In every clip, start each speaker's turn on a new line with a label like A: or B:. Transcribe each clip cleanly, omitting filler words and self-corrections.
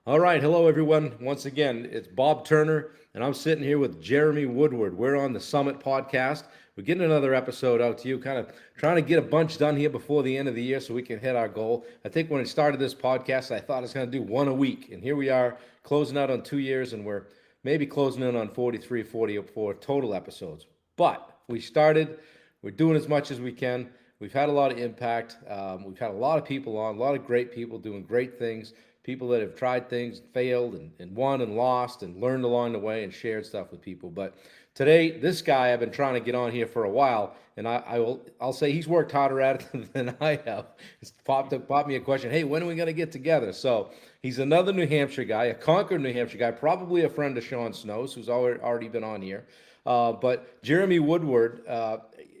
A: All right, hello everyone. Once again, it's Bob Turner, and I'm sitting here with Jeremy Woodward. We're on the Summit podcast. We're getting another episode out to you, kind of trying to get a bunch done here before the end of the year so we can hit our goal. I think when I started this podcast, I thought I was going to do one a week, and here we are closing out on 2 years, and we're maybe closing in on 43, 44 total episodes. But we started, we're doing as much as we can. We've had a lot of impact. We've had a lot of people on, a lot of great people doing great things, people that have tried things, failed, and won and lost and learned along the way and shared stuff with people. But today, this guy I've been trying to get on here for a while, and I'll say he's worked harder at it than I have. It's popped me a question. Hey, when are we going to get together? So he's another New Hampshire guy, a Concord, New Hampshire guy, probably a friend of Sean Snow's, who's already been on here. But Jeremy Woodward,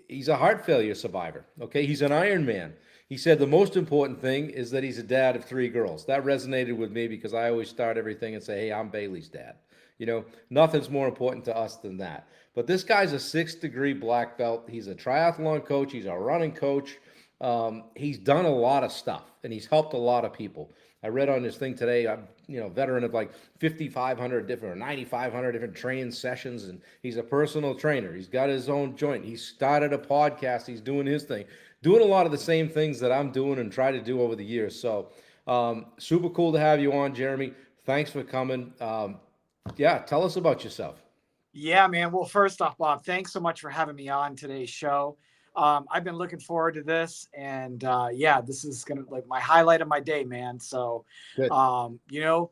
A: he's a heart failure survivor. Okay, he's an Ironman. He said the most important thing is that he's a dad of three girls. That resonated with me because I always start everything and say, "Hey, I'm Bailey's dad." Nothing's more important to us than that. But this guy's a 6th-degree black belt. He's a triathlon coach. He's a running coach. He's done a lot of stuff, and he's helped a lot of people. I read on his thing today, I'm veteran of like 5,500 different or 9,500 different training sessions, and he's a personal trainer. He's got his own joint. He started a podcast. He's doing his thing, doing a lot of the same things that I'm doing and try to do over the years. So super cool to have you on, Jeremy. Thanks for coming. Yeah, tell us about yourself.
B: Yeah, man. Well, first off, Bob, thanks so much for having me on today's show. I've been looking forward to this, and yeah, this is gonna like my highlight of my day, man. So,
A: Good.
B: um, you know,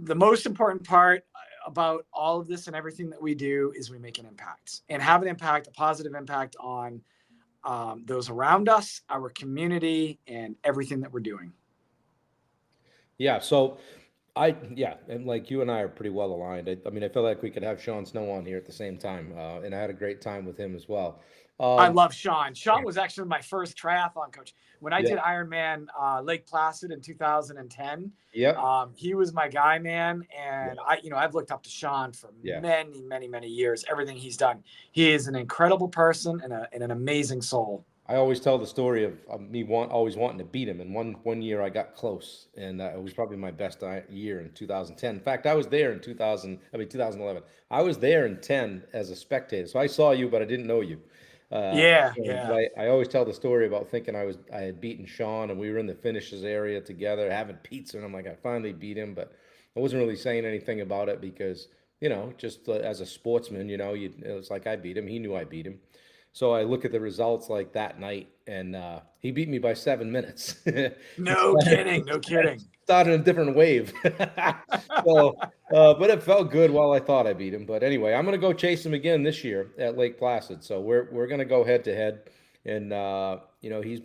B: the most important part about all of this and everything that we do is we make an impact and have an impact, a positive impact on those around us, our community, and everything that we're doing.
A: Yeah. So yeah, and like you and I are pretty well aligned. I mean, I feel like we could have Sean Snow on here at the same time, and I had a great time with him as well.
B: I
A: Um,
B: love Sean. Sean was actually my first triathlon coach. When I
A: yeah,
B: did Ironman Lake Placid in 2010,
A: yep,
B: he was my guy, man. And
A: yeah,
B: I've looked up to Sean for
A: yeah.
B: many, many, many years. Everything he's done. He is an incredible person and an amazing soul.
A: I always tell the story of me always wanting to beat him. And one year I got close, and it was probably my best year in 2010. In fact, I was there in 2000. I mean 2011. I was there in 10 as a spectator, so I saw you, but I didn't know you.
B: Yeah,
A: But
B: yeah.
A: I always tell the story about thinking I had beaten Sean, and we were in the finishes area together having pizza, and I'm like, I finally beat him, but I wasn't really saying anything about it because just as a sportsman, it was like I beat him. He knew I beat him. So I look at the results like that night, and he beat me by 7 minutes.
B: No kidding. No kidding.
A: Started a different wave. So, but it felt good while I thought I beat him. But anyway, I'm going to go chase him again this year at Lake Placid. So we're going to go head to head, and he's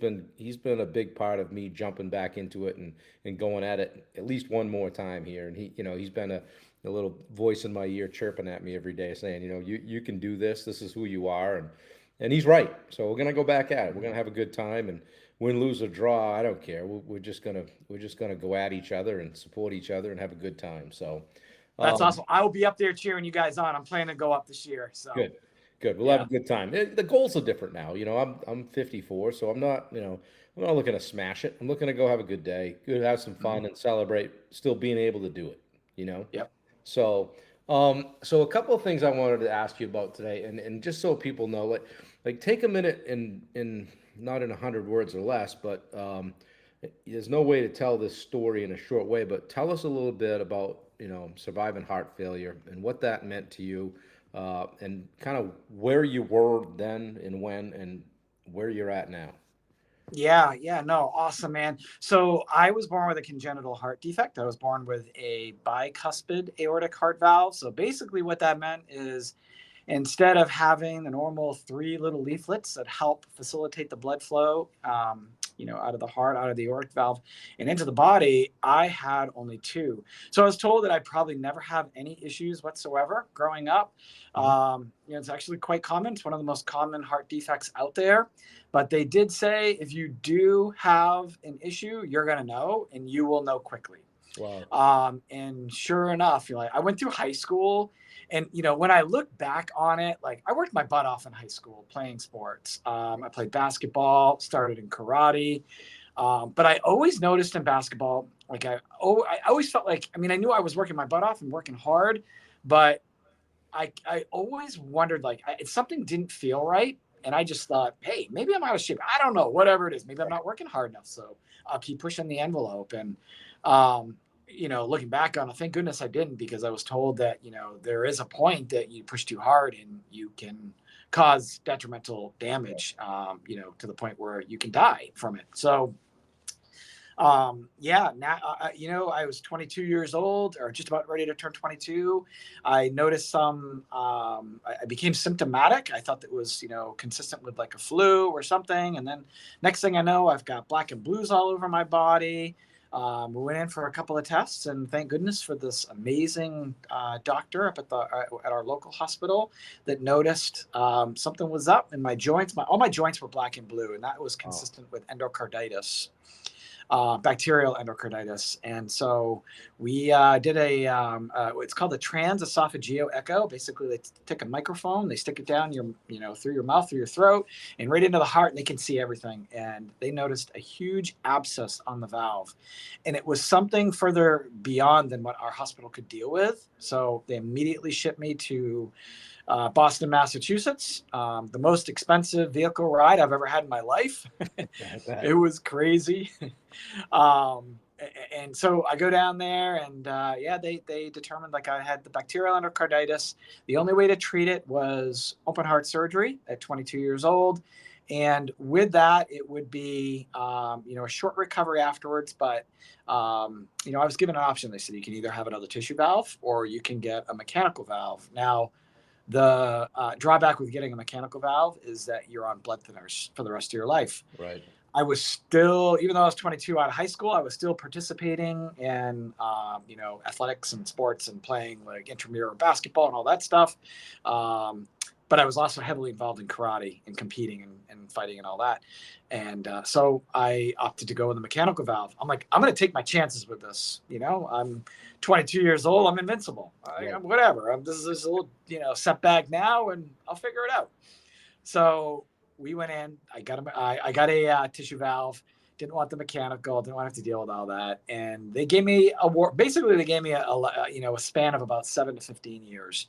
A: been a big part of me jumping back into it and going at it at least one more time here. And he's been a little voice in my ear chirping at me every day, saying, you can do this. This is who you are, and he's right. So we're gonna go back at it. We're gonna have a good time, and win, lose, or draw. I don't care. We're just gonna go at each other and support each other and have a good time. So
B: That's
A: um,
B: awesome. I will be up there cheering you guys on. I'm planning to go up this year. So,
A: good, good. We'll have a
B: yeah.
A: good time. The goals are different now. I'm 54, so I'm not looking to smash it. I'm looking to go have a good day, good have some fun, and celebrate still being able to do it. You know.
B: Yep.
A: So, so a couple of things I wanted to ask you about today, and just so people know, like take a minute in not in 100 words or less, but there's no way to tell this story in a short way, but tell us a little bit about surviving heart failure and what that meant to you, and kind of where you were then and when and where you're at now.
B: Yeah, yeah, no, awesome, man. So I was born with a congenital heart defect. I was born with a bicuspid aortic heart valve. So basically, what that meant is instead of having the normal three little leaflets that help facilitate the blood flow, out of the heart, out of the aortic valve, and into the body, I had only two. So I was told that I probably never have any issues whatsoever growing up.
A: Mhm.
B: It's actually quite common. It's one of the most common heart defects out there. But they did say if you do have an issue, you're going to know, and you will know quickly.
A: Wow.
B: And sure enough, I went through high school, and when I look back on it, like I worked my butt off in high school playing sports. I played basketball, started in karate, but I always noticed in basketball Like I always felt like, I mean, I knew I was working my butt off and working hard, but I always wondered, like, something didn't feel right. And I just thought, hey, maybe I'm out of shape. I don't know, whatever it is. Maybe I'm not working hard enough. So I'll keep pushing the envelope. And, looking back on it, thank goodness I didn't, because I was told that, there is a point that you push too hard and you can cause detrimental damage, to the point where you can die from it. So, now, I was 22 years old, or just about ready to turn 22. I noticed I became symptomatic. I thought that was, consistent with like a flu or something. And then next thing I know, I've got black and blues all over my body. We went in for a couple of tests, and thank goodness for this amazing doctor up at our local hospital that noticed something was up in my joints. All my joints were black and blue, and that was consistent with endocarditis. Bacterial endocarditis. And so we did it's called the transesophageal echo. Basically, they take a microphone, they stick it down through your mouth, through your throat, and right into the heart, and they can see everything. And they noticed a huge abscess on the valve. And it was something further beyond than what our hospital could deal with. So they immediately shipped me to Boston, Massachusetts, the most expensive vehicle ride I've ever had in my life. It was crazy. And so I go down there, and they determined like I had the bacterial endocarditis. The only way to treat it was open heart surgery at 22 years old. And with that, it would be, a short recovery afterwards. But, I was given an option. They said, you can either have another tissue valve or you can get a mechanical valve. Now, the drawback with getting a mechanical valve is that you're on blood thinners for the rest of your life.
A: Right.
B: I was still, even though I was 22 out of high school, I was still participating in, athletics and sports and playing like intramural basketball and all that stuff. But I was also heavily involved in karate and competing and fighting and all that. And so I opted to go with the mechanical valve. I'm like, I'm going to take my chances with this. I'm 22 years old. I'm invincible. I'm whatever. This is a little, setback now, and I'll figure it out. So we went in. I got a tissue valve. Didn't want the mechanical. Didn't want to have to deal with all that. And they gave me basically they gave me a span of about 7 to 15 years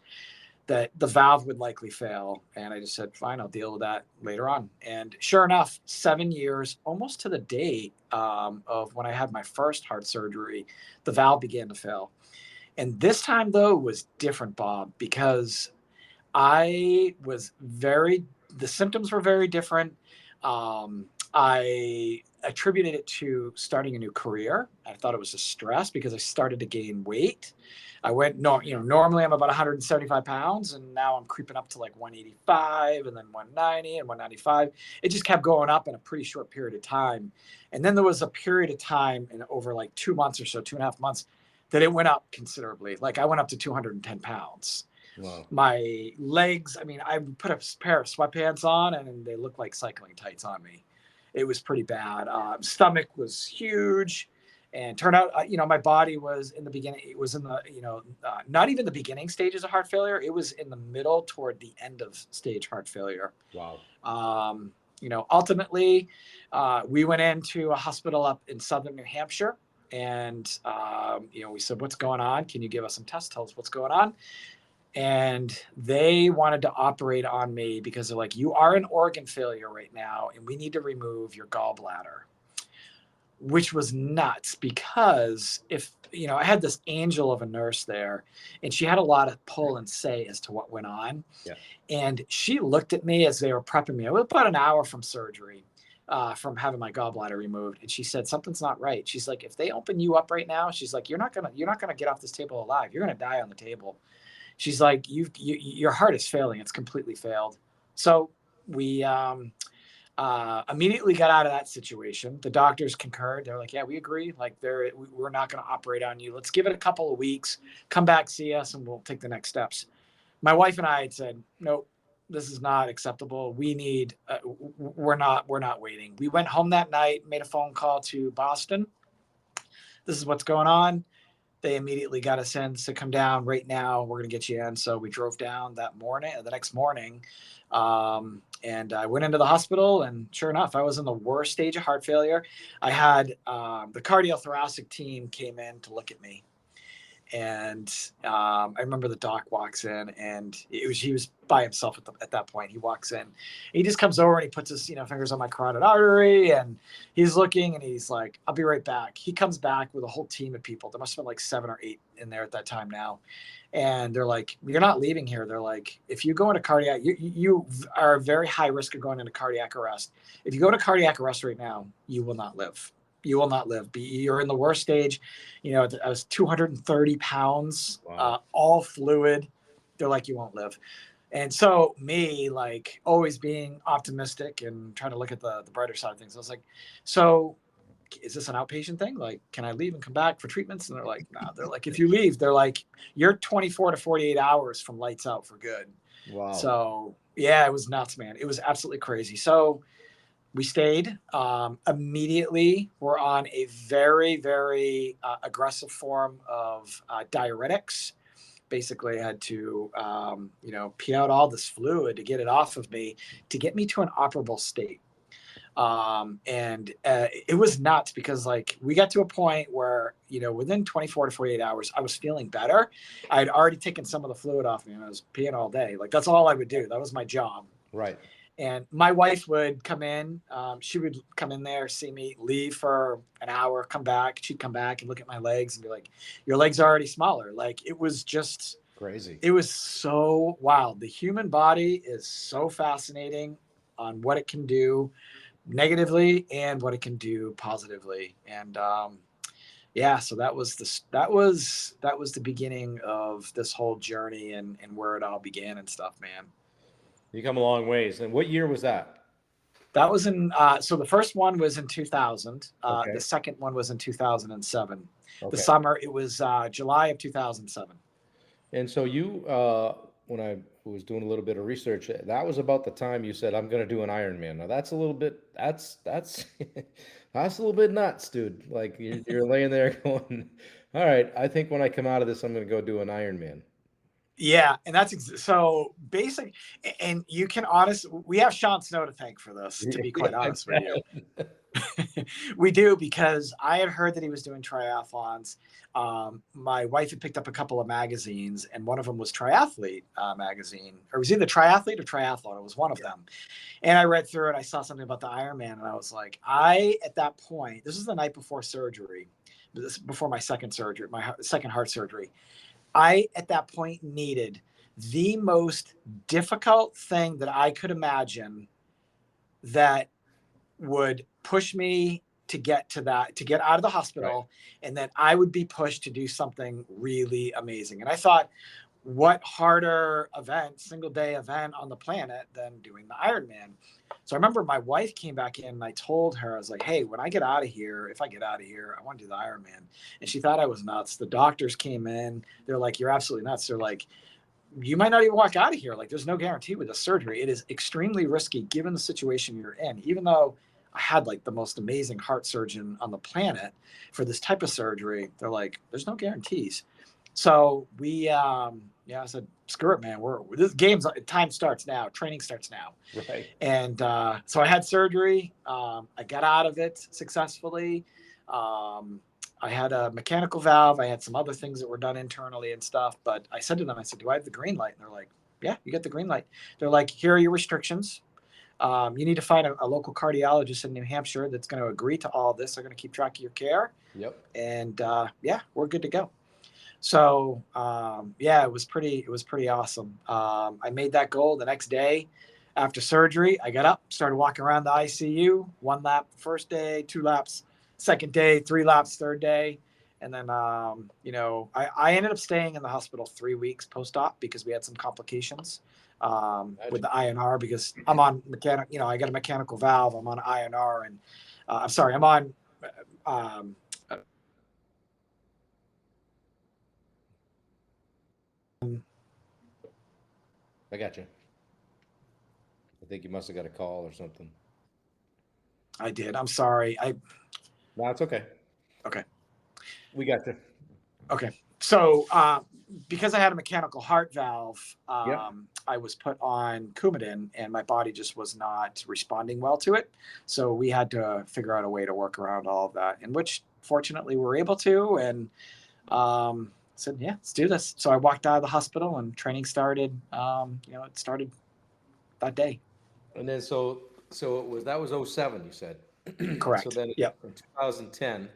B: that the valve would likely fail. And I just said, fine, I'll deal with that later on. And sure enough, 7 years, almost to the date of when I had my first heart surgery, the valve began to fail. And this time though was different, Bob, because the symptoms were very different. I attributed it to starting a new career. I thought it was a stress because I started to gain weight. I went, normally I'm about 175 pounds, and now I'm creeping up to like 185 and then 190 and 195. It just kept going up in a pretty short period of time. And then there was a period of time in over like 2 months or so, 2.5 months, that it went up considerably. Like I went up to 210 pounds.
A: Wow.
B: My legs, I mean, I put a pair of sweatpants on and they looked like cycling tights on me. It was pretty bad. Stomach was huge, and turned out, my body was in the beginning, it was in the, not even the beginning stages of heart failure. It was in the middle toward the end of stage heart failure.
A: Wow.
B: Ultimately, we went into a hospital up in Southern New Hampshire, and, we said, what's going on? Can you give us some tests? Tell us what's going on. And they wanted to operate on me because they're like, you are an organ failure right now, and we need to remove your gallbladder, which was nuts because I had this angel of a nurse there, and she had a lot of pull and say as to what went on.
A: Yeah.
B: And she looked at me as they were prepping me. I was about an hour from surgery, from having my gallbladder removed. And she said, something's not right. She's like, if they open you up right now, she's like, you're not gonna get off this table alive. You're going to die on the table. She's like, your heart is failing. It's completely failed. So we immediately got out of that situation. The doctors concurred. They're like, yeah, we agree. Like we're not going to operate on you. Let's give it a couple of weeks. Come back, see us, and we'll take the next steps. My wife and I had said, nope, this is not acceptable. We're not waiting. We went home that night, made a phone call to Boston. This is what's going on. They immediately got us in to come down right now. We're going to get you in. So we drove down the next morning. And I went into the hospital, and sure enough, I was in the worst stage of heart failure. I had the cardiothoracic team came in to look at me, and I remember the doc walks in, and he was by himself at that point. He walks in, he just comes over and he puts his fingers on my carotid artery, and he's looking, and he's like, "I'll be right back." He comes back with a whole team of people. There must have been like 7 or 8 in there at that time now, and they're like, "You're not leaving here." They're like, "If you go into cardiac, you are a very high risk of going into cardiac arrest. If you go to cardiac arrest right now, you will not live. You will not live. You're in the worst stage." I was 230 pounds,
A: Wow.
B: all fluid. They're like, "You won't live." And so me, like always being optimistic and trying to look at the brighter side of things, I was like, "So is this an outpatient thing? Like, can I leave and come back for treatments?" And they're like, "No." They're like, "If you leave, they're like, you're 24 to 48 hours from lights out for good."
A: Wow.
B: So yeah, it was nuts, man. It was absolutely crazy. So we stayed. Immediately, we're on a very, very aggressive form of diuretics. Basically, I had to, pee out all this fluid to get it off of me to get me to an operable state. And it was nuts because, like, we got to a point where, within 24 to 48 hours, I was feeling better. I had already taken some of the fluid off me, and I was peeing all day. Like, that's all I would do. That was my job.
A: Right.
B: And my wife would come in. She would come in there, see me, leave for an hour, come back. She'd come back and look at my legs and be like, "Your legs are already smaller." Like, it was just,
A: Crazy.
B: it was so wild. The human body is so fascinating on what it can do negatively and what it can do positively. And yeah, so that was the beginning of this whole journey, and where it all began and stuff, man.
A: You come a long ways. And what year was that?
B: That was so the first one was in 2000. The
A: Okay.
B: second one was in 2007. The
A: Okay.
B: summer, it was July of 2007.
A: And so you, when I was doing a little bit of research, that was about the time you said, "I'm going to do an Ironman." Now that's a little bit, that's, that's a little bit nuts, dude. Like you're laying there going, "All right, I think when I come out of this, I'm going to go do an Ironman."
B: Yeah, and so basic. And you can we have Sean Snow to thank for this, to be quite honest with you. We do, because I had heard that he was doing triathlons. My wife had picked up a couple of magazines, and one of them was Triathlete magazine, or it was either Triathlete or Triathlon. It was one of them. And I read through it. I saw something about the Ironman, and I was like, at that point, this is the night before surgery, before my second surgery, my second heart surgery. I, at that point, needed the most difficult thing that I could imagine that would push me to get out of the
A: Right.
B: hospital, and then I would be pushed to do something really amazing. And I thought, what harder event, single day event on the planet than doing the Ironman? So I remember my wife came back in, and I told her, I was like, "Hey, when I get out of here, if I get out of here, I want to do the Ironman." And she thought I was nuts. The doctors came in. They're like, "You're absolutely nuts." They're like, "You might not even walk out of here. Like, there's no guarantee with a surgery. It is extremely risky given the situation you're in." Even though I had like the most amazing heart surgeon on the planet for this type of surgery, they're like, "There's no guarantees." So I said, "Screw it, man. This game's time starts now. Training starts now."
A: Right.
B: And so I had surgery. I got out of it successfully. Um, I had a mechanical valve. I had some other things that were done internally and stuff. But I said to them, I said, "Do I have the green light?" And they're like, "Yeah, you get the green light." They're like, "Here are your restrictions. You need to find a local cardiologist in New Hampshire that's going to agree to all this. They're going to keep track of your care.
A: Yep.
B: And yeah, we're good to go." So yeah, it was pretty awesome. I made that goal the next day after surgery. I got up, started walking around the ICU. 1 lap first day, 2 laps second day, 3 laps third day, and then I ended up staying in the hospital 3 weeks post-op because we had some complications with
A: Imagine.
B: the INR, because I'm on mechanic. I got a mechanical valve. I'm on INR, and I'm sorry, I'm on. Um,
A: I got you. I think you must have got a call or something.
B: I did. I'm sorry.
A: No, it's okay.
B: Okay.
A: We got you.
B: Okay. So because I had a mechanical heart valve,
A: Yep.
B: I was put on Coumadin, and my body just was not responding well to it. So we had to figure out a way to work around all of that, in which fortunately we were able to. And said, yeah, let's do this. So I walked out of the hospital, and training started. It started that day.
A: And then so it was that was '07, you said. So
B: Correct.
A: then
B: Yep.
A: in 2010,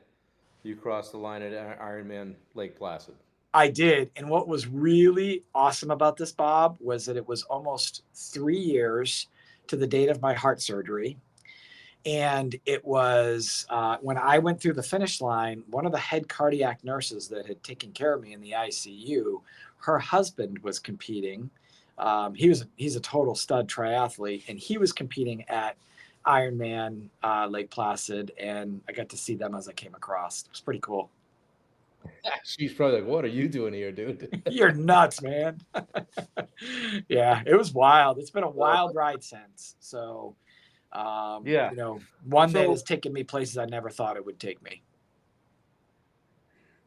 A: you crossed the line at Ironman Lake Placid.
B: I did. And what was really awesome about this, Bob, was that it was almost 3 years to the date of my heart surgery. And it was when I went through the finish line, one of the head cardiac nurses that had taken care of me in the ICU, her husband was competing. He's a total stud triathlete, and he was competing at Ironman Lake Placid, and I got to see them as I came across. It was pretty cool.
A: She's probably like, "What are you doing here, dude?"
B: You're nuts, man. Yeah, it was wild. It's been a wild ride since. So,
A: Yeah.
B: one that has
A: So
B: taken me places I never thought it would take me.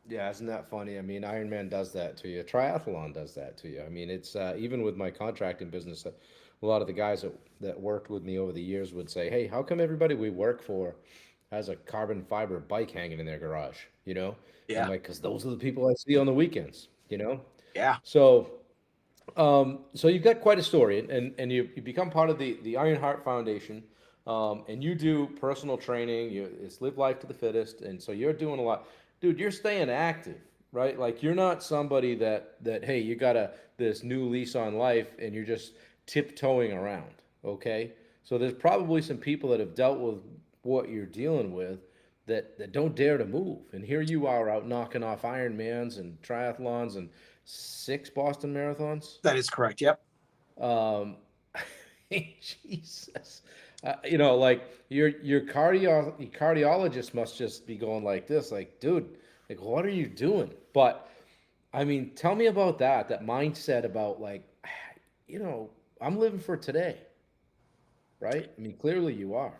A: yeah, isn't that funny? I mean, Ironman does that to you. Triathlon does that to you. I mean, it's even with my contracting business, a lot of the guys that worked with me over the years would say, "Hey, how come everybody we work for has a carbon fiber bike hanging in their garage?" You know, and I'm
B: Yeah,
A: like, "Because those are the people I see on the weekends." You know,
B: yeah,
A: so so you've got quite a story, and you become part of the Ironheart Foundation, and you do personal training. It's live life to the fittest, and so you're doing a lot, dude. You're staying active, right? Like you're not somebody that hey, you got this new lease on life, and you're just tiptoeing around. Okay, so there's probably some people that have dealt with what you're dealing with that don't dare to move, and here you are out knocking off Ironmans and triathlons and 6 Boston marathons.
B: that is correct. Yep.
A: Um, Jesus, like your cardiologist must just be going like this, like, dude, like, what are you doing? But I mean, tell me about that mindset about like, you know, I'm living for today, right? I mean, clearly you are.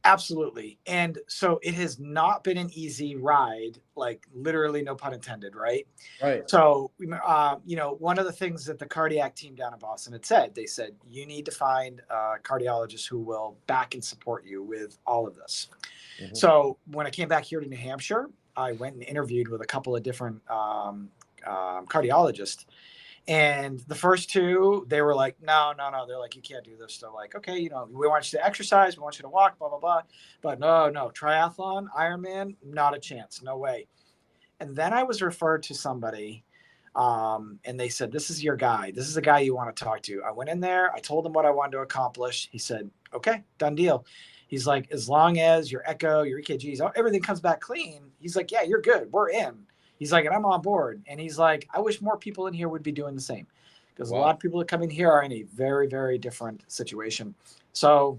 B: Absolutely. And so it has not been an easy ride, like literally, no pun intended, right?
A: Right.
B: So, one of the things that the cardiac team down in Boston had said, they said, you need to find a cardiologist who will back and support you with all of this.
A: Hmm.
B: So, when I came back here to New Hampshire, I went and interviewed with a couple of different cardiologists. And the first two, they were like, no, no, no. They're like, you can't do this. They're like, okay, we want you to exercise, we want you to walk, blah, blah, blah. But no, no, triathlon, Ironman, not a chance, no way. And then I was referred to somebody, and they said, this is your guy. This is the guy you want to talk to. I went in there, I told him what I wanted to accomplish. He said, okay, done deal. He's like, as long as your echo, your EKGs, everything comes back clean, he's like, yeah, you're good. We're in. He's like, and I'm on board. And he's like, I wish more people in here would be doing the same, because a lot
A: Wow.
B: of people that come in here are in a very, very different situation. So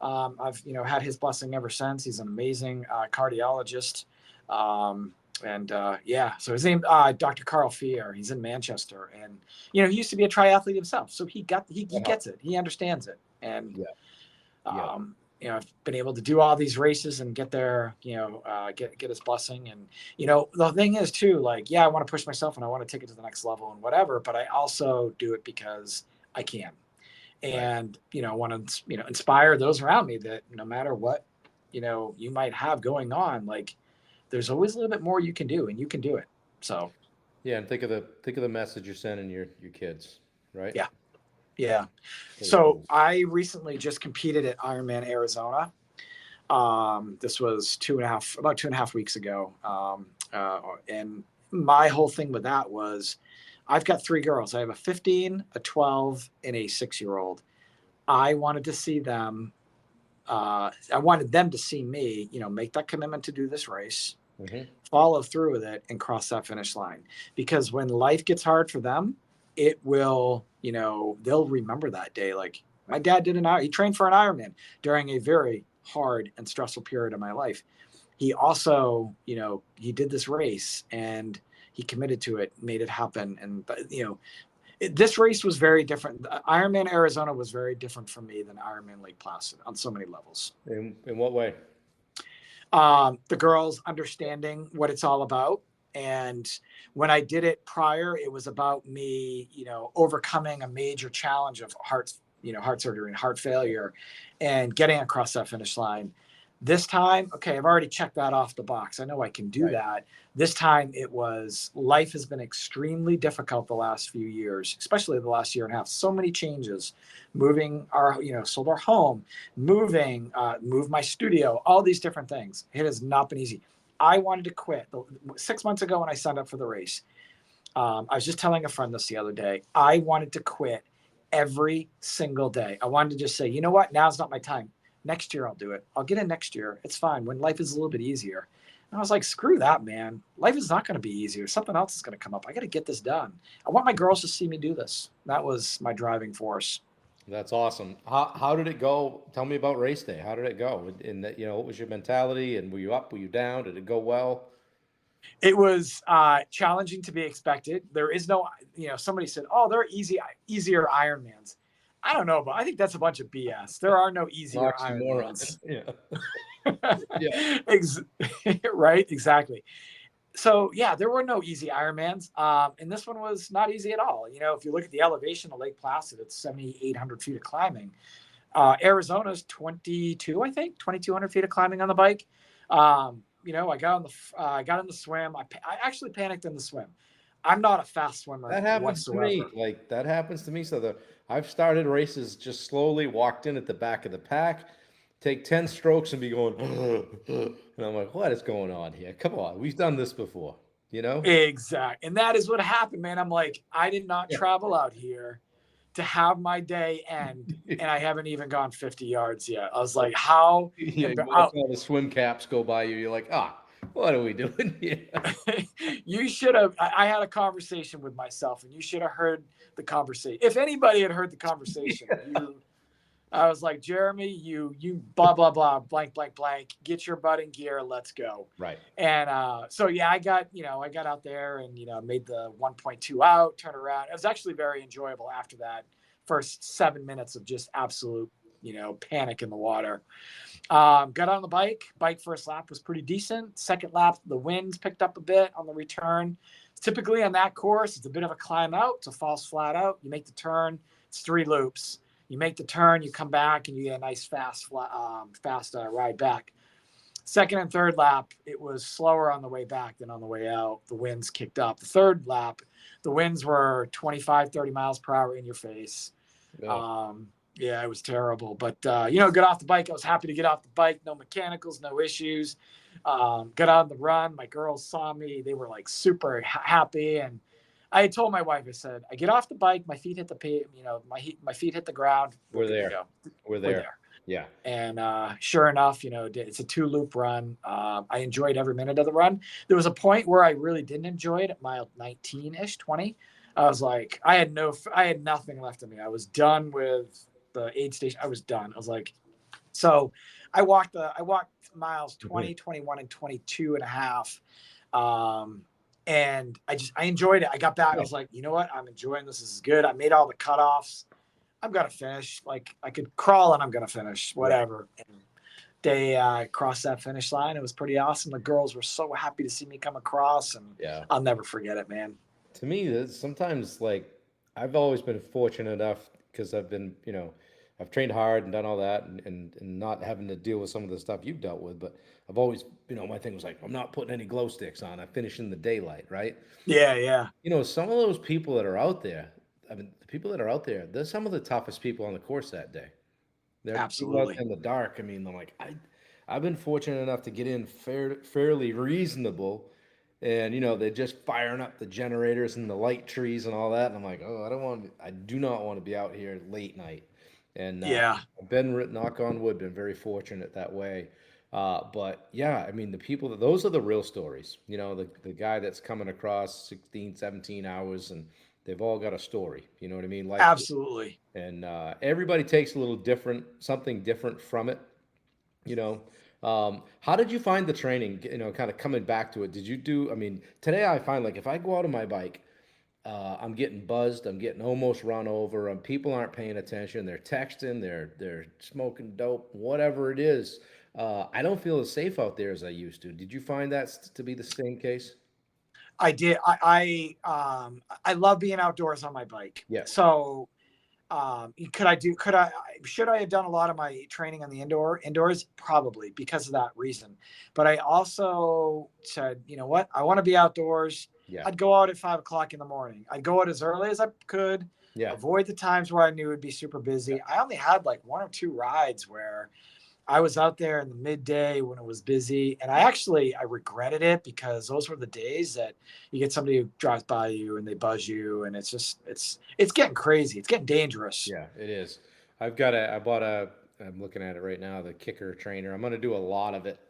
B: I've had his blessing ever since. He's an amazing cardiologist. And yeah, so his name Dr. Carl Fier. He's in Manchester, and he used to be a triathlete himself, so he
A: Wow.
B: gets it. He understands it, and
A: Yeah. Yeah.
B: I've been able to do all these races and get there. Get his blessing, and the thing is too, like, yeah, I want to push myself and I want to take it to the next level and whatever, but I also do it because I can,
A: Right.
B: and want to inspire those around me that no matter what you might have going on, like there's always a little bit more you can do, and you can do it. So
A: Yeah, and think of the message you're sending your kids, right?
B: yeah, yeah.
A: Pretty
B: So
A: cool.
B: I recently just competed at Ironman Arizona. This was about 2.5 weeks ago. And my whole thing with that was, I've got three girls. I have a 15, a 12, and a 6-year-old. I wanted to see them. I wanted them to see me, make that commitment to do this race,
A: Hmm.
B: follow through with it, and cross that finish line. Because when life gets hard for them, it will, they'll remember that day. Like, my dad did he trained for an Ironman during a very hard and stressful period of my life. He also, he did this race, and he committed to it, made it happen. And, this race was very different. Ironman Arizona was very different for me than Ironman Lake Placid on so many levels.
A: In what way?
B: The girls understanding what it's all about, And when I did it prior, it was about me, overcoming a major challenge of heart surgery and heart failure and getting across that finish line. This time, okay, I've already checked that off the box. I know I can do
A: Right.
B: that. This time it was life has been extremely difficult the last few years, especially the last year and a half. So many changes, moving sold our home, moved my studio, all these different things. It has not been easy. I wanted to quit 6 months ago when I signed up for the race. I was just telling a friend this the other day. I wanted to quit every single day. I wanted to just say, you know what? Now's not my time. Next year I'll do it. I'll get in next year. It's fine when life is a little bit easier. And I was like, screw that, man. Life is not going to be easier. Something else is going to come up. I got to get this done. I want my girls to see me do this. That was my driving force.
A: That's awesome. How did it go? Tell me about race day. How did it go? And that, what was your mentality? And were you up? Were you down? Did it go well?
B: It was challenging to be expected. There is no, somebody said, "Oh, they're easier Ironmans." I don't know, but I think that's a bunch of BS. There are no easier
A: Oxymoron.
B: Ironmans.
A: Yeah. Yeah.
B: Ex- right? Exactly. So yeah, there were no easy Ironmans, and this one was not easy at all. If you look at the elevation of Lake Placid, it's 7,800 feet of climbing. Arizona's 22, I think, 2,200 feet of climbing on the bike. I got in the swim. I actually panicked in the swim. I'm not a fast swimmer
A: That happens to me.
B: whatsoever.
A: Like that happens to me. So I've started races just slowly, walked in at the back of the pack, take 10 strokes and be going, and I'm like, what is going on here? Come on, we've done this before, you know?
B: Exact. And that is what happened, man. I'm like, I did not
A: Yeah.
B: travel out here to have my day end, and I haven't even gone 50 yards yet. I was like, how?
A: Yeah, you watch
B: Oh,
A: all the swim caps go by you. You're like, what are we doing here?
B: you should have. I had a conversation with myself, and you should have heard the conversation. If anybody had heard the conversation, I was like, Jeremy, you blah blah blah blank blank blank. Get your butt in gear. Let's go.
A: Right.
B: And so yeah, I got out there and made the 1.2 out, turn around. It was actually very enjoyable after that first 7 minutes of just absolute panic in the water. Got on the bike. Bike first lap was pretty decent. Second lap, the winds picked up a bit on the return. Typically on that course, it's a bit of a climb out. It's a false flat out. You make the turn. It's 3 loops. You make the turn. You come back and you get a nice fast ride back. Second and third lap, it was slower on the way back than on the way out. The winds kicked up. The third lap, the winds were 25, 30 miles per hour in your face.
A: Yeah.
B: Yeah, it was terrible. But, got off the bike. I was happy to get off the bike. No mechanicals, no issues. Got on the run. My girls saw me. They were like super happy. And I had told my wife, I said, I get off the bike. My feet hit my feet hit the ground. We're
A: We're
B: good to
A: there.
B: go.
A: We're
B: We're
A: there.
B: there.
A: Yeah.
B: And sure enough, it's a 2 loop run. I enjoyed every minute of the run. There was a point where I really didn't enjoy it at mile 19-ish, 20. I was like, I had nothing left in me. I was done with the aid station. I was done. I was like, so I walked miles 20, 21, and 22 and a half. And I enjoyed it. I got back. I was like, you know what? I'm enjoying this. This is good. I made all the cutoffs. I'm gonna finish. Like I could crawl and I'm gonna finish.
A: Right.
B: Whatever. And they crossed that finish line. It was pretty awesome. The girls were so happy to see me come across, and
A: Yeah.
B: I'll never forget it, man.
A: To me, sometimes like I've always been fortunate enough because I've been, I've trained hard and done all that and not having to deal with some of the stuff you've dealt with. But I've always, my thing was like, I'm not putting any glow sticks on. I finish in the daylight, right?
B: Yeah, yeah,
A: Some of those people that are out there, I mean, the people that are out there, they're some of the toughest people on the course that day. They're people out
B: absolutely.
A: in the dark. I mean, I'm like, I've been fortunate enough to get in fairly reasonable, and they're just firing up the generators and the light trees and all that. And I'm like, oh, I do not want to be out here late night. And
B: Yeah,
A: I've been, knock on wood, been very fortunate that way. But yeah, I mean, those are the real stories. The guy that's coming across 16, 17 hours, and they've all got a story. You know what I mean? Life,
B: absolutely.
A: and everybody takes a little different, something different from it. You know, how did you find the training? Kind of coming back to it. Did you do? I mean, today I find like if I go out on my bike, I'm getting buzzed. I'm getting almost run over. People aren't paying attention. They're texting. They're smoking dope. Whatever it is, I don't feel as safe out there as I used to. Did you find that to be the same case?
B: I did. I love being outdoors on my bike.
A: Yeah.
B: So should I have done a lot of my training on the indoors? Probably because of that reason. But I also said, you know what? I want to be outdoors.
A: Yeah.
B: I'd go out at 5 o'clock in the morning. I'd go out as early as I could,
A: Yeah.
B: avoid the times where I knew it'd be super busy. I only had like one or two rides where I was out there in the midday when it was busy, and I regretted it because those were the days that you get somebody who drives by you and they buzz you, and it's getting crazy. It's getting dangerous.
A: Yeah, it is. I'm looking at it right now, the kicker trainer. I'm going to do a lot of it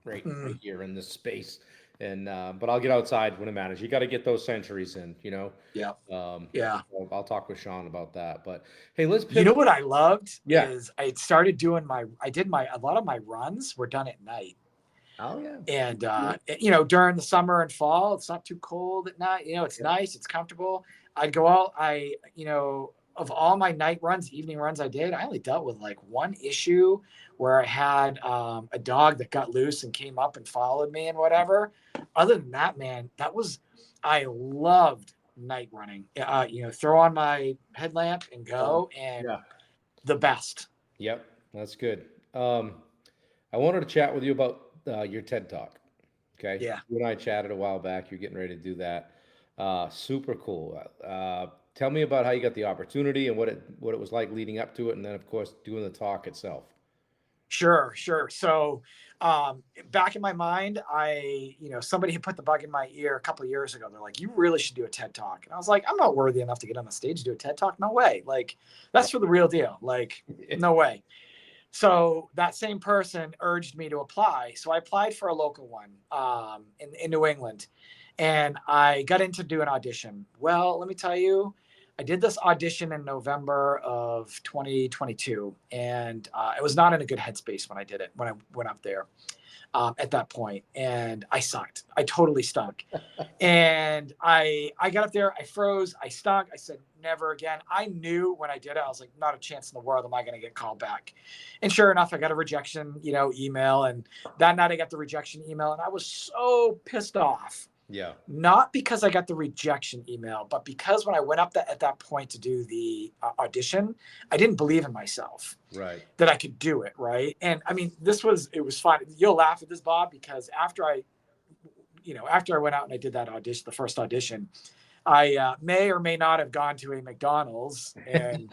A: right
B: Mm,
A: here in this space. And, but I'll get outside when it matters. You got to get those centuries in, you know?
B: yeah,
A: Um,
B: yeah.
A: I'll talk with Sean about that. But hey, let's
B: You know
A: pivot.
B: what I loved
A: Yeah.
B: is I started doing a lot of my runs were done at night.
A: Oh, yeah.
B: And during the summer and fall, it's not too cold at night. It's
A: Yeah.
B: nice, it's comfortable. I'd go out. Of all my night runs, evening runs I did, I only dealt with like one issue where I had a dog that got loose and came up and followed me and whatever. Other than that, man, I loved night running. Throw on my headlamp and
A: Oh,
B: go, and
A: yeah.
B: the best.
A: Yep. That's good. I wanted to chat with you about your TED Talk. Okay.
B: Yeah.
A: You and I chatted a while back. You're getting ready to do that. Super cool. Tell me about how you got the opportunity and what it was like leading up to it, and then of course doing the talk itself.
B: Sure, sure. So, back in my mind, somebody had put the bug in my ear a couple of years ago. They're like, "You really should do a TED Talk." And I was like, "I'm not worthy enough to get on the stage to do a TED Talk. No way. Like, that's for the real deal. Like, no way." So that same person urged me to apply. So I applied for a local one in New England, and I got in to do an audition. Well, let me tell you, I did this audition in November of 2022, and I was not in a good headspace when I did it, when I went up there at that point, and I sucked. I totally stunk. And I got up there, I froze, I stunk. I said, never again. I knew when I did it, I was like, not a chance in the world am I going to get called back. And sure enough, I got a rejection, email. And that night I got the rejection email, and I was so pissed off.
A: Yeah.
B: Not because I got the rejection email, but because when I went up at that point to do the audition, I didn't believe in myself
A: Right.
B: that I could do it. Right. And I mean, it was fun. You'll laugh at this, Bob, because after I went out and I did that audition, the first audition, I may or may not have gone to a McDonald's and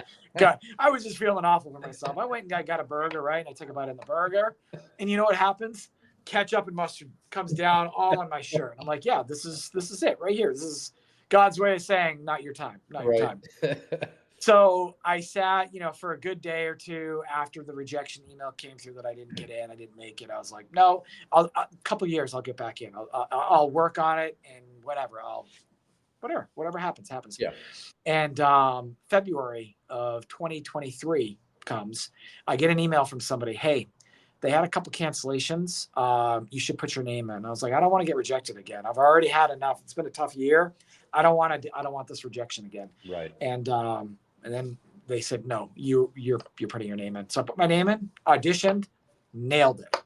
B: I was just feeling awful for myself. I went and I got a burger, right? And I took a bite in the burger, and you know what happens? Ketchup and mustard comes down all on my shirt. And I'm like, yeah, this is it right here. This is God's way of saying, not your time, not your
A: Right.
B: time. So I sat, for a good day or two after the rejection email came through that I didn't get in, I didn't make it. I was like, no, a couple of years, I'll get back in. I'll work on it, and whatever happens.
A: Yeah.
B: And February of 2023 comes. I get an email from somebody. Hey, they had a couple cancellations. You should put your name in. I was like, I don't want to get rejected again. I've already had enough. It's been a tough year. I don't want this rejection again.
A: Right.
B: And then they said, no, you're putting your name in. So I put my name in, auditioned, nailed it.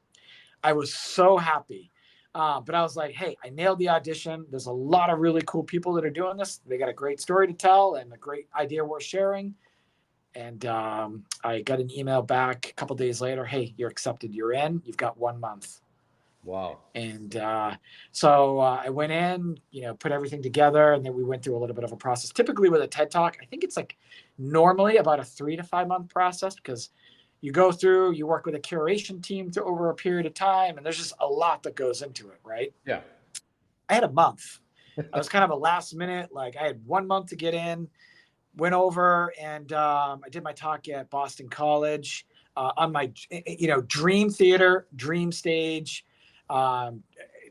B: I was so happy. But I was like, hey, I nailed the audition. There's a lot of really cool people that are doing this. They got a great story to tell and a great idea worth sharing. And I got an email back a couple of days later. Hey, you're accepted. You're in. You've got 1 month.
A: Wow.
B: And so I went in, put everything together, and then we went through a little bit of a process. Typically with a TED Talk, I think it's like normally about a 3 to 5 month process, because you go through, you work with a curation team over a period of time, and there's just a lot that goes into it, right?
A: Yeah.
B: I had a month. I was kind of a last minute, like I had 1 month to get in, went over, and I did my talk at Boston College on my, dream theater, dream stage,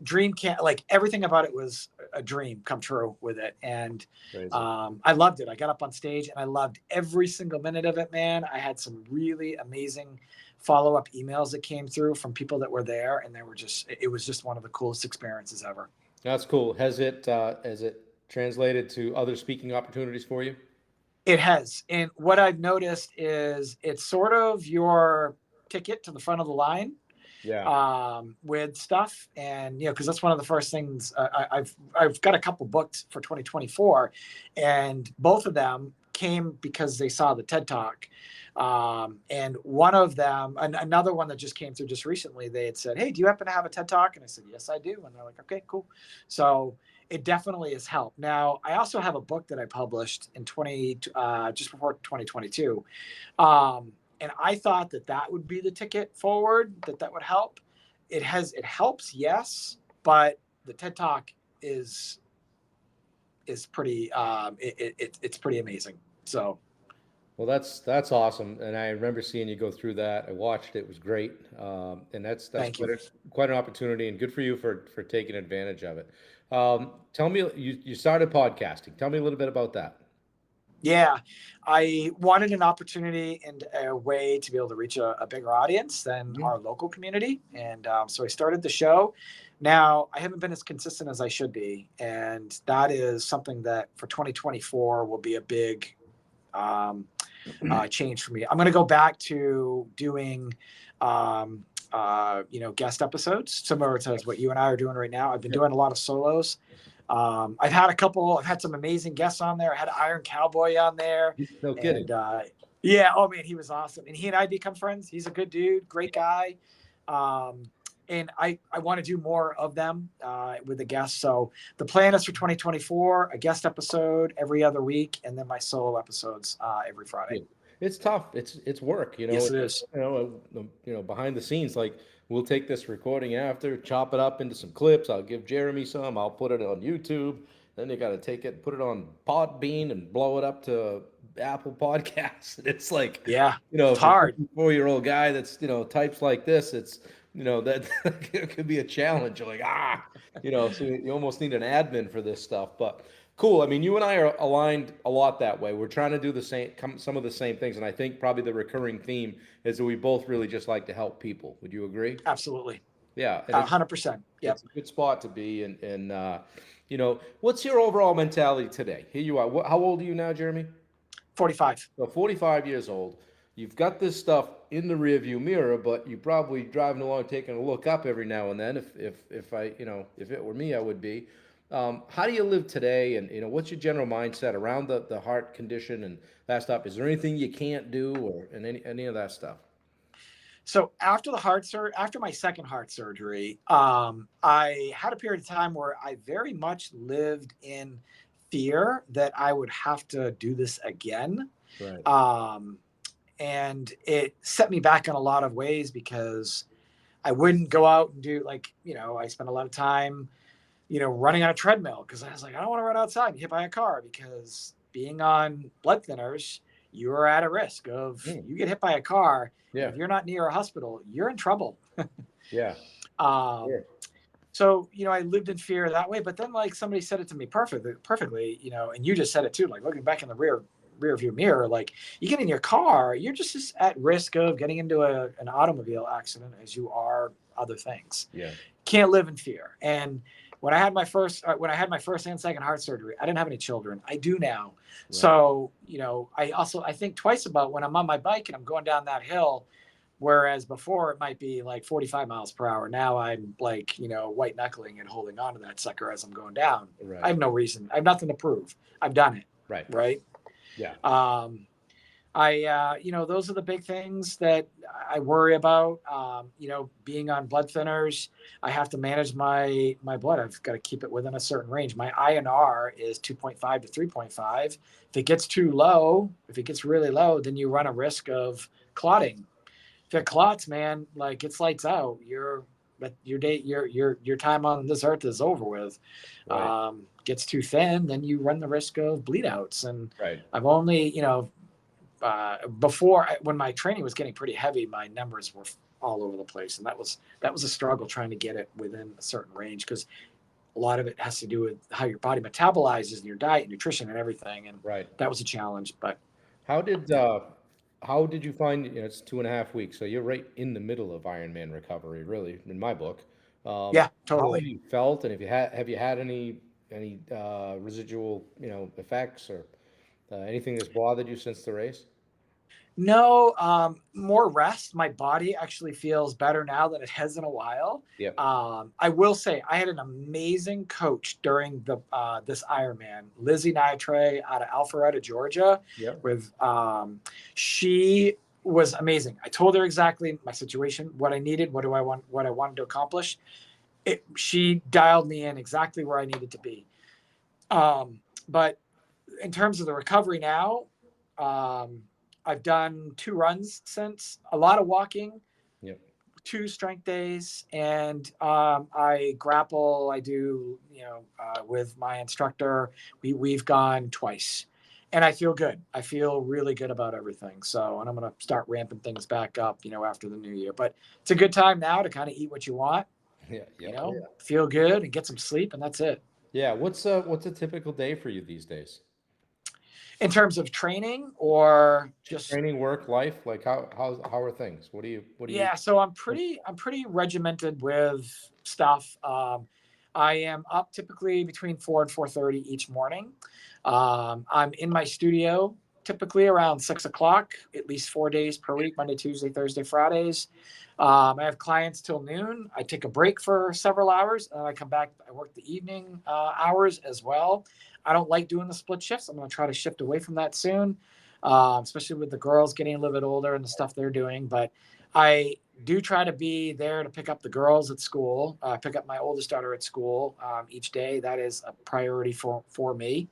B: dream camp, like everything about it was a dream come true with it. And I loved it. I got up on stage and I loved every single minute of it, man. I had some really amazing follow-up emails that came through from people that were there, and it was just one of the coolest experiences ever.
A: That's cool. Has it translated to other speaking opportunities for you?
B: It has. And what I've noticed is it's sort of your ticket to the front of the line.
A: Yeah.
B: with stuff, and because that's one of the first things I've got a couple booked for 2024, and both of them came because they saw the TED Talk. And one of them, another one that just came through just recently, they had said, "Hey, do you happen to have a TED Talk?" And I said, "Yes, I do." And they're like, "Okay, cool." So it definitely has helped. Now, I also have a book that I published in just before 2022, and I thought that that would be the ticket forward, that would help. It helps, yes, but the TED Talk is pretty it's pretty amazing. So
A: Well, that's awesome, and I remember seeing you go through that. I watched it; it was great, and that's
B: thank you.
A: quite an opportunity, and good for you for taking advantage of it. Tell me, you started podcasting. Tell me a little bit about that.
B: Yeah, I wanted an opportunity and a way to be able to reach a bigger audience than
A: Mhm.
B: our local community. And so I started the show. Now, I haven't been as consistent as I should be. And that is something that for 2024 will be a big change for me. I'm going to go back to doing, guest episodes, similar to what you and I are doing right now. I've been
A: Yep.
B: doing a lot of solos. I've had some amazing guests on there. I had Iron Cowboy on there,
A: No kidding.
B: and yeah, oh man, he was awesome. And he and I become friends. He's a good dude, great guy. Um, and I want to do more of them with the guests. So the plan is for 2024, a guest episode every other week, and then my solo episodes every Friday.
A: It's tough. It's work.
B: Yes, it is.
A: Behind the scenes, like we'll take this recording after, chop it up into some clips. I'll give Jeremy some. I'll put it on YouTube. Then you got to take it, put it on Podbean, and blow it up to Apple Podcasts. And it's like,
B: Yeah, it's
A: for a
B: hard.
A: 54-year-old guy that's types like this, it's that it could be a challenge. You're like so you almost need an admin for this stuff, but. Cool. I mean, you and I are aligned a lot that way. We're trying to do some of the same things, and I think probably the recurring theme is that we both really just like to help people. Would you agree?
B: Absolutely.
A: Yeah, and
B: 100%. Yep.
A: it's a good spot to be. And what's your overall mentality today? Here you are. How old are you now, Jeremy?
B: 45.
A: So 45 years old. You've got this stuff in the rearview mirror, but you're probably driving along, taking a look up every now and then. If I if it were me, I would be. How do you live today, and what's your general mindset around the heart condition and that stuff? Is there anything you can't do, or and any of that stuff?
B: So after my second heart surgery, I had a period of time where I very much lived in fear that I would have to do this again.
A: Right.
B: Um, and it set me back in a lot of ways because I wouldn't go out and do I spent a lot of time, running on a treadmill because I was like, I don't want to run outside and hit by a car because being on blood thinners, you are at a risk of
A: Mm.
B: you get hit by a car. And
A: Yeah.
B: if you're not near a hospital, you're in trouble.
A: Yeah.
B: Um,
A: Sure.
B: so I lived in fear that way. But then somebody said it to me perfectly, and you just said it too. Like looking back in the rear view mirror, like you get in your car, you're just as at risk of getting into an automobile accident as you are other things.
A: Yeah.
B: Can't live in fear. And when I had my first and second heart surgery, I didn't have any children. I do now.
A: Right.
B: So, I think twice about when I'm on my bike and I'm going down that hill, whereas before it might be like 45 miles per hour. Now I'm like, white knuckling and holding on to that sucker as I'm going down. I
A: Right.
B: have no reason. I have nothing to prove. I've done it.
A: Right.
B: Right.
A: Yeah.
B: Those are the big things that I worry about. Being on blood thinners, I have to manage my blood. I've got to keep it within a certain range. My INR is 2.5 to 3.5. If it gets too low, if it gets really low, then you run a risk of clotting. If it clots, man, like it's lights out. Your time on this earth is over with.
A: Right.
B: Gets too thin, then you run the risk of bleed outs. And
A: Right.
B: I've only, when my training was getting pretty heavy, my numbers were all over the place, and that was a struggle trying to get it within a certain range because a lot of it has to do with how your body metabolizes and your diet, nutrition, and everything, and
A: Right.
B: that was a challenge. But
A: How did
B: yeah,
A: uh, how did you find? It's 2.5 weeks, so you're right in the middle of Ironman recovery, really, in my book.
B: yeah,
A: How have
B: totally.
A: you felt, and have you had any residual effects or anything that's bothered you since the race?
B: No, more rest. My body actually feels better now than it has in a while.
A: Yep.
B: I will say I had an amazing coach during the this Ironman, Lizzie Nitre out of Alpharetta, Georgia.
A: Yep.
B: With she was amazing. I told her exactly my situation, what I needed, what I wanted to accomplish. She dialed me in exactly where I needed to be. But in terms of the recovery now, um, I've done 2 runs since, a lot of walking,
A: Yep.
B: 2 strength days, and I grapple. I do, with my instructor. We've gone twice, and I feel good. I feel really good about everything. So, and I'm gonna start ramping things back up, after the new year. But it's a good time now to kind of eat what you want,
A: Yeah. Yep.
B: feel good and get some sleep, and that's it.
A: Yeah. What's a typical day for you these days?
B: In terms of training or just
A: Training, work, life, like how are things? What do you
B: yeah, so I'm pretty regimented with stuff. I am up typically between 4 and 4:30 each morning. I'm in my studio typically around 6 o'clock, at least 4 days per week: Monday, Tuesday, Thursday, Fridays. I have clients till noon. I take a break for several hours, and I come back. I work the evening hours as well. I don't like doing the split shifts. I'm going to try to shift away from that soon, especially with the girls getting a little bit older and the stuff they're doing. But I do try to be there to pick up the girls at school, pick up my oldest daughter at school each day. That is a priority for me.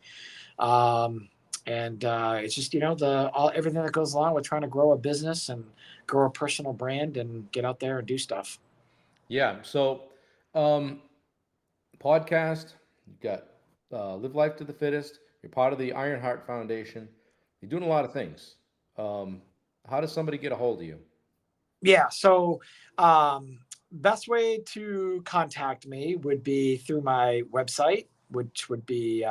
B: Um, and it's just the everything that goes along with trying to grow a business and grow a personal brand and get out there and do stuff.
A: Yeah. So, um, podcast. You've got Live Life to the Fittest. You're part of the Ironheart Foundation. You're doing a lot of things. Um, how does somebody get a hold of you?
B: Yeah. So, best way to contact me would be through my website, which would be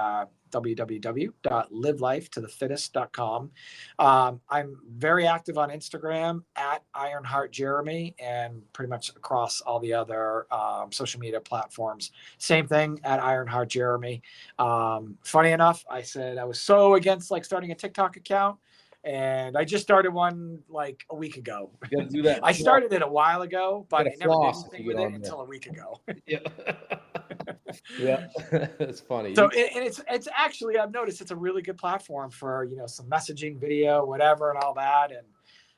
B: www.livelifetothefittest.com. I'm very active on Instagram at Ironheart Jeremy, and pretty much across all the other social media platforms. Same thing at Ironheart Jeremy. Funny enough, I said I was so against like starting a TikTok account, and I just started one like a week ago.
A: You got to do that.
B: I started it a while ago,
A: You
B: but
A: got
B: I
A: to
B: never did
A: floss if
B: anything
A: you get
B: with it
A: on there.
B: until a week ago.
A: Yeah. Yeah. That's funny.
B: So, and it's actually, I've noticed it's a really good platform for some messaging, video, whatever, and all that. And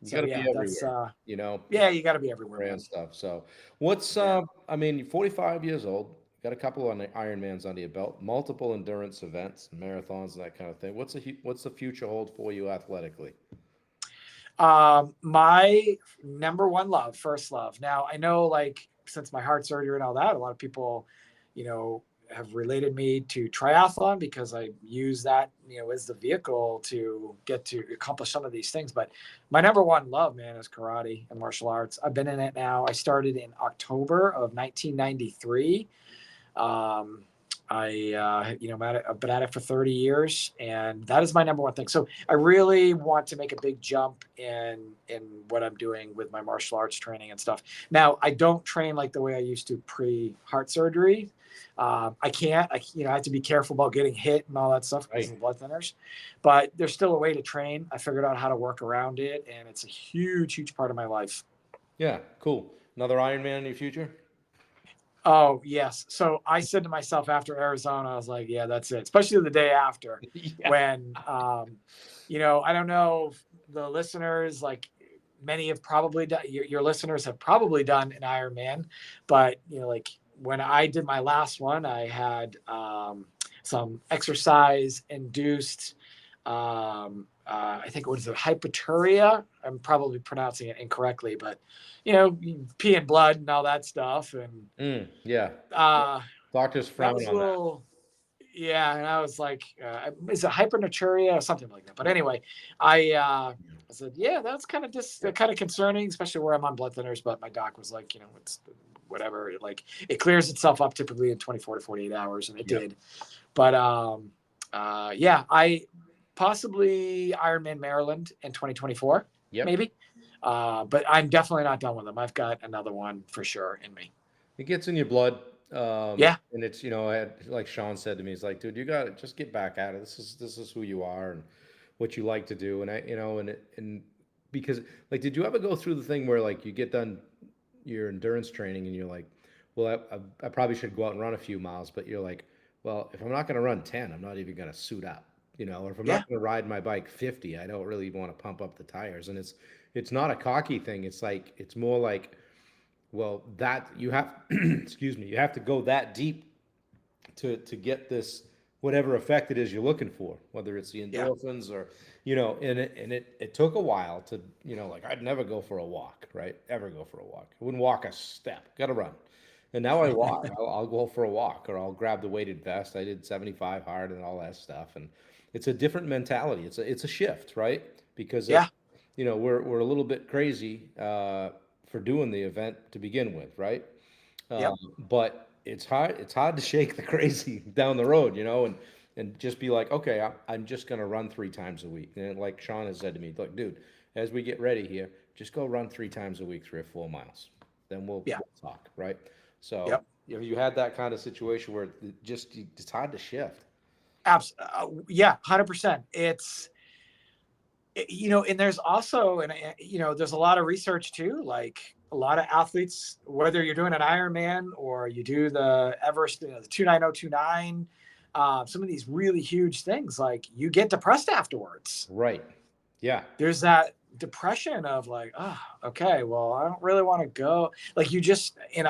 A: You got
B: so
A: to be
B: yeah, that's
A: everywhere, you know,
B: yeah, you got to be everywhere,
A: brand
B: man.
A: stuff. So, what's
B: Yeah.
A: I mean, you're 45 years old, got a couple of Ironmans under your belt, multiple endurance events, marathons, and that kind of thing. What's the future hold for you athletically?
B: My number one love, first love. Now I know, like, since my heart surgery and all that, a lot of people, you know, have related me to triathlon because I use that, as the vehicle to get to accomplish some of these things. But my number one love, man, is karate and martial arts. I've been in it now. I started in October of 1993. Um, I've been at it for 30 years, and that is my number one thing. So I really want to make a big jump in what I'm doing with my martial arts training and stuff. Now, I don't train like the way I used to pre heart surgery. I can't. I have to be careful about getting hit and all that stuff because of
A: Right.
B: the blood thinners. But there's still a way to train. I figured out how to work around it, and it's a huge, huge part of my life.
A: Yeah. Cool. Another Ironman in your future?
B: Oh, yes. So I said to myself after Arizona, I was like, yeah, that's it. Especially the day after
A: Yeah.
B: when, I don't know if the listeners, like many have probably done, your listeners have probably done an Ironman, but, like when I did my last one, I had some exercise induced, I think it was a hypoturia. I'm probably pronouncing it incorrectly, but, pee and blood and all that stuff. And,
A: Yeah.
B: uh,
A: Doctors
B: that
A: frown
B: was a
A: on that.
B: little, yeah. And I was like, is it hypernaturia or something like that? But anyway, I said, yeah, that's kind of just
A: Yep.
B: kind of concerning, especially where I'm on blood thinners. But my doc was like, it's whatever. Like it clears itself up typically in 24 to 48 hours, and it
A: Yep.
B: did. But yeah, I possibly Ironman Maryland in 2024,
A: Yep.
B: maybe. But I'm definitely not done with them. I've got another one for sure in me.
A: It gets in your blood.
B: Yeah.
A: And it's, like Sean said to me, he's like, dude, you got to just get back at it. This is who you are and what you like to do. And I, and because like, did you ever go through the thing where like you get done your endurance training and you're like, well, I probably should go out and run a few miles, but you're like, well, if I'm not going to run 10, I'm not even going to suit up, or if I'm
B: Yeah.
A: not going to ride my bike 50, I don't really want to pump up the tires. And it's not a cocky thing. It's like, it's more like, well, that you have, excuse me, you have to go that deep to get this whatever effect it is you're looking for, whether it's the
B: Yeah.
A: endorphins or it took a while to like I'd never go for a walk, right? Ever go for a walk? I wouldn't walk a step. Got to run. And now I walk. I'll go for a walk or I'll grab the weighted vest. I did 75 hard and all that stuff, and it's a different mentality. It's a shift, right? Because
B: Yeah.
A: we're a little bit crazy for doing the event to begin with, right?
B: Yep.
A: But it's hard to shake the crazy down the road, and just be like, okay, I'm just gonna run 3 times a week. And like Sean has said to me, look, dude, as we get ready here, just go run 3 times a week, 3 or 4 miles. Then
B: Yeah.
A: we'll talk, right? So
B: Yep.
A: you had that kind of situation where it's hard to shift.
B: Yeah. 100%. And there's also, there's a lot of research too, like a lot of athletes, whether you're doing an Ironman or you do the Everest, the 29029, some of these really huge things, like you get depressed afterwards.
A: Right. Yeah.
B: There's that depression of like, oh, okay, well, I don't really want to go. Like you just, and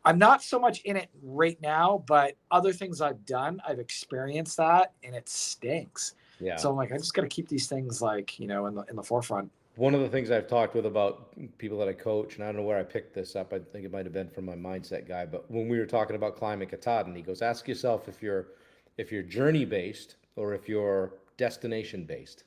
B: I'm not so much in it right now, but other things I've done, I've experienced that, and it stinks.
A: Yeah.
B: So I'm like, I just got to keep these things like, in the forefront.
A: One of the things I've talked with about people that I coach, and I don't know where I picked this up. I think it might have been from my mindset guy, but when we were talking about climbing Katahdin, he goes, ask yourself if you're journey based or if you're destination based.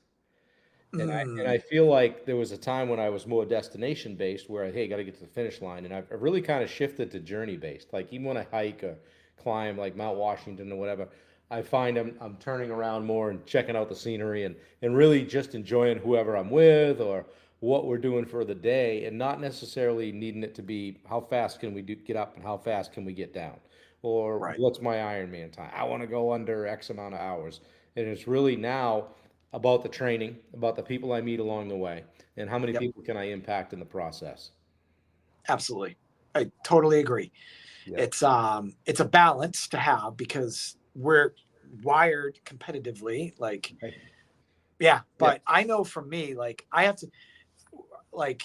A: And I
B: Mm,
A: feel like there was a time when I was more destination based where, hey, got to get to the finish line. And I've really kind of shifted to journey based. Like even when I hike or climb like Mount Washington or whatever, I find I'm turning around more and checking out the scenery and really just enjoying whoever I'm with or what we're doing for the day and not necessarily needing it to be how fast can we get up and how fast can we get down or
B: right.
A: what's my Ironman time. I want to go under X amount of hours. And it's really now about the training, about the people I meet along the way, and how many
B: Yep.
A: people can I impact in the process.
B: Absolutely. I totally agree.
A: Yep.
B: It's a balance to have because we're wired competitively. Like,
A: Right.
B: yeah,
A: Yeah.
B: but I know for me, like I have to, like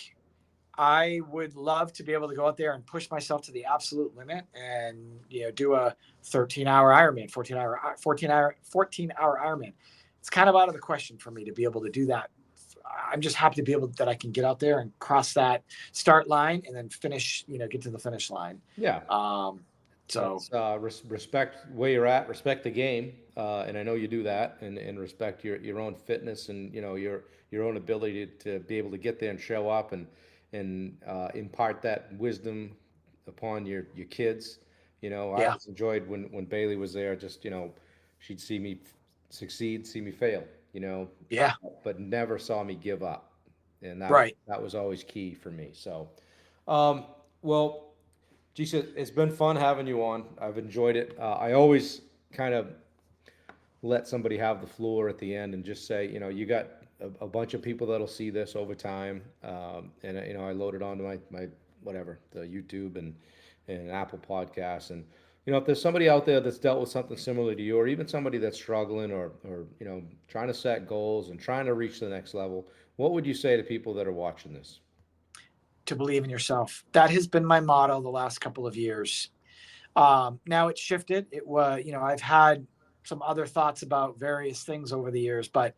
B: I would love to be able to go out there and push myself to the absolute limit and do a 13-hour Ironman, 14-hour Ironman. It's kind of out of the question for me to be able to do that. I'm just happy to be able that I can get out there and cross that start line and then finish, get to the finish line.
A: Yeah.
B: Um, so
A: That's respect where you're at, respect the game, and I know you do that, and respect your own fitness and your own ability to be able to get there and show up and impart that wisdom upon your kids. I
B: yeah,
A: always enjoyed when Bailey was there. Just she'd see me succeed, see me fail.
B: yeah,
A: But never saw me give up, and that
B: right.
A: that was always key for me. So, um, well. Geez, it's been fun having you on. I've enjoyed it. I always kind of let somebody have the floor at the end and just say, you got a bunch of people that'll see this over time. And I load it onto my whatever, the YouTube and Apple Podcasts. And, if there's somebody out there that's dealt with something similar to you, or even somebody that's struggling or trying to set goals and trying to reach the next level, what would you say to people that are watching this?
B: To believe in yourself. That has been my motto the last couple of years. Now it's shifted. It was, I've had some other thoughts about various things over the years, but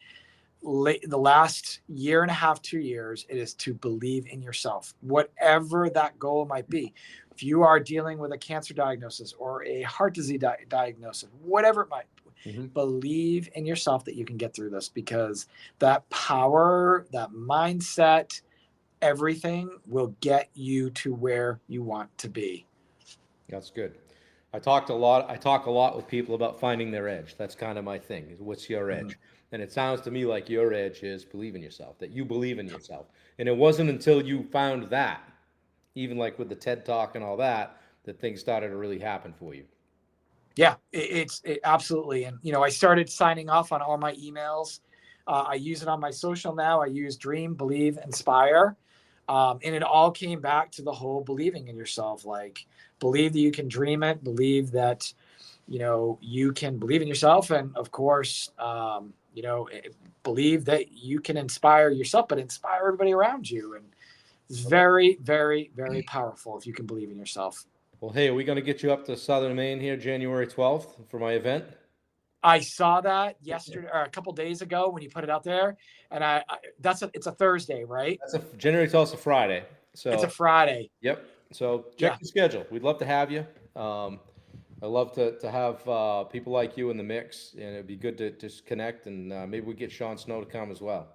B: the last year and a half, 2 years, it is to believe in yourself, whatever that goal might be. If you are dealing with a cancer diagnosis or a heart disease diagnosis, whatever it might be,
A: Hmm.
B: believe in yourself that you can get through this because that power, that mindset, everything will get you to where you want to be.
A: That's good. I talk a lot with people about finding their edge. That's kind of my thing. Is what's your
B: Mhm.
A: edge? And it sounds to me like your edge is believe in yourself, that you believe in yourself. And it wasn't until you found that, even like with the TED Talk and all that, that things started to really happen for you.
B: Yeah, absolutely. And, I started signing off on all my emails I use it on my social now. I use dream, believe, inspire. And it all came back to the whole believing in yourself. Like, believe that you can dream it, believe that, you can believe in yourself. And of course, believe that you can inspire yourself, but inspire everybody around you. And it's very, very, very powerful if you can believe in yourself.
A: Well, hey, are we going to get you up to Southern Maine here January 12th for my event?
B: I saw that yesterday or a couple days ago when you put it out there, and it's a Thursday, right?
A: That's a January 12th, a Friday.
B: It's a
A: So,
B: Friday.
A: yep. So check
B: Yeah.
A: your schedule. We'd love to have you. I love to have people like you in the mix, and it'd be good to just connect, and maybe we get Sean Snow to come as well.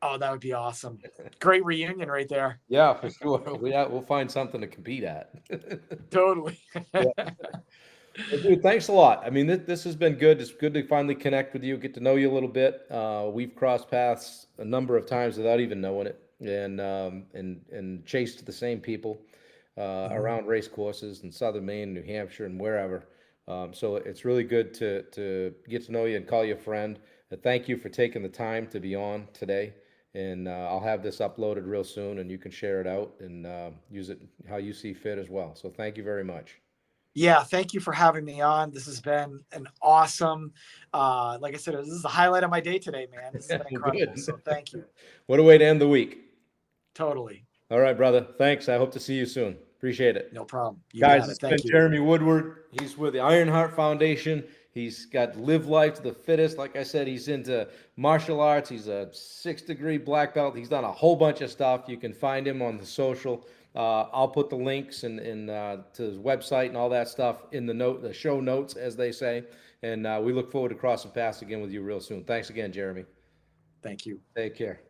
B: Oh, that would be awesome. Great reunion right there.
A: Yeah, for sure. We'll find something to compete at.
B: Totally.
A: Yeah. Well, dude, thanks a lot. I mean, this has been good. It's good to finally connect with you, get to know you a little bit. We've crossed paths a number of times without even knowing it, and chased the same people
B: Mhm.
A: around race courses in Southern Maine, New Hampshire, and wherever. So it's really good to get to know you and call you a friend. Thank you for taking the time to be on today. And I'll have this uploaded real soon, and you can share it out and use it how you see fit as well. So thank you very much.
B: Yeah, thank you for having me on. This has been an awesome, like I said, this is the highlight of my day today, man. This has been
A: Well,
B: incredible.
A: good.
B: So thank you.
A: What a way to end the week.
B: Totally.
A: All right, brother. Thanks. I hope to see you soon. Appreciate it.
B: No problem. You
A: Guys,
B: got it.
A: it's been
B: Thank you.
A: Jeremy Woodward. He's with the Ironheart Foundation. He's got Live Life to the Fittest. Like I said, he's into martial arts. He's a 6-degree black belt. He's done a whole bunch of stuff. You can find him on the social. I'll put the links and to his website and all that stuff in the show notes, as they say. And we look forward to crossing paths again with you real soon. Thanks again, Jeremy.
B: Thank you.
A: Take care.